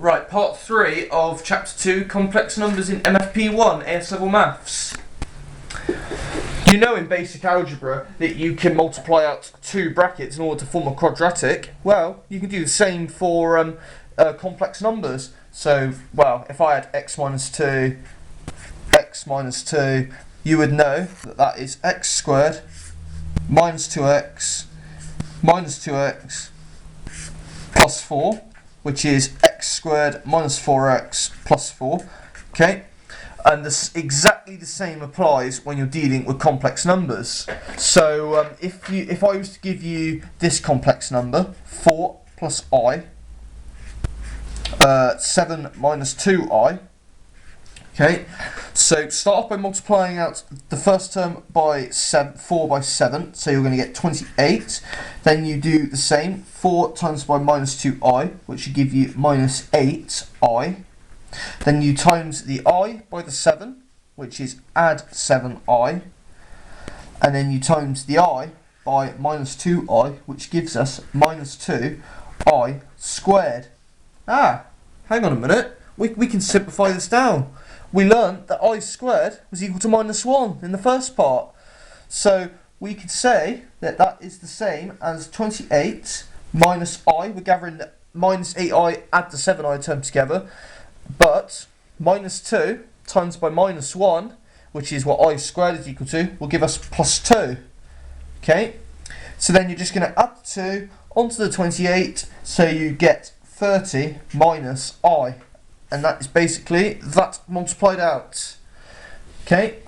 Right, part 3 of chapter 2, complex numbers in MFP1, AS level maths. You know in basic algebra that you can multiply out two brackets in order to form a quadratic. Well, you can do the same for complex numbers. So, well, if I had x minus 2, you would know that that is x squared minus 2x plus 4, which is x squared minus 4x plus 4. Okay, and this exactly the same applies when you're dealing with complex numbers. So if I was to give you this complex number, 4 plus I, 7 minus 2i. Okay, so start off by multiplying out the first term by 4 by 7, so you're going to get 28. Then you do the same, 4 times by minus 2i, which should give you minus 8i. Then you times the I by the 7, which is add 7i. And then you times the I by minus 2i, which gives us minus 2i squared. Ah, hang on a minute, we can simplify this down. We learned that I squared was equal to minus 1 in the first part. So we could say that that is the same as 28 minus I. We're gathering that minus 8i, add the 7i term together. But minus 2 times by minus 1, which is what I squared is equal to, will give us plus 2. Okay? So then you're just going to add 2 onto the 28, so you get 30 minus I. And that is basically that multiplied out. Okay.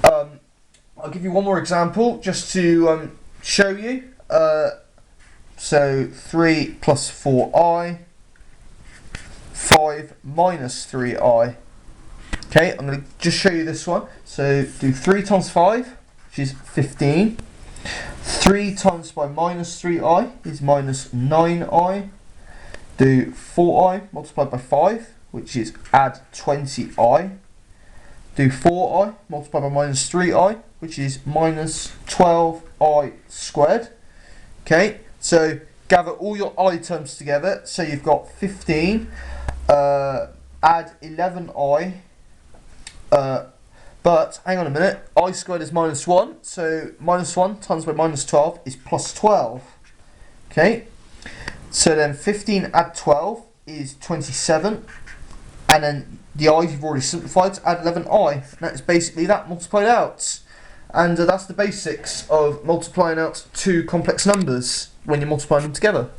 I'll give you one more example just to show you. So 3 plus 4i, 5 minus 3i. Okay, I'm going to just show you this one. So do 3 times 5, which is 15. 3 times by minus 3i is minus 9i. Do 4i multiplied by 5, which is add 20i. Do 4i multiplied by minus 3i, which is minus 12i squared. Okay, so gather all your I terms together. So you've got 15, add 11i, but hang on a minute, I squared is minus 1, so minus 1 times by minus 12 is plus 12. Okay. So then 15 add 12 is 27, and then the i's you've already simplified to add 11i, and that's basically that multiplied out. And that's the basics of multiplying out two complex numbers when you're multiplying them together.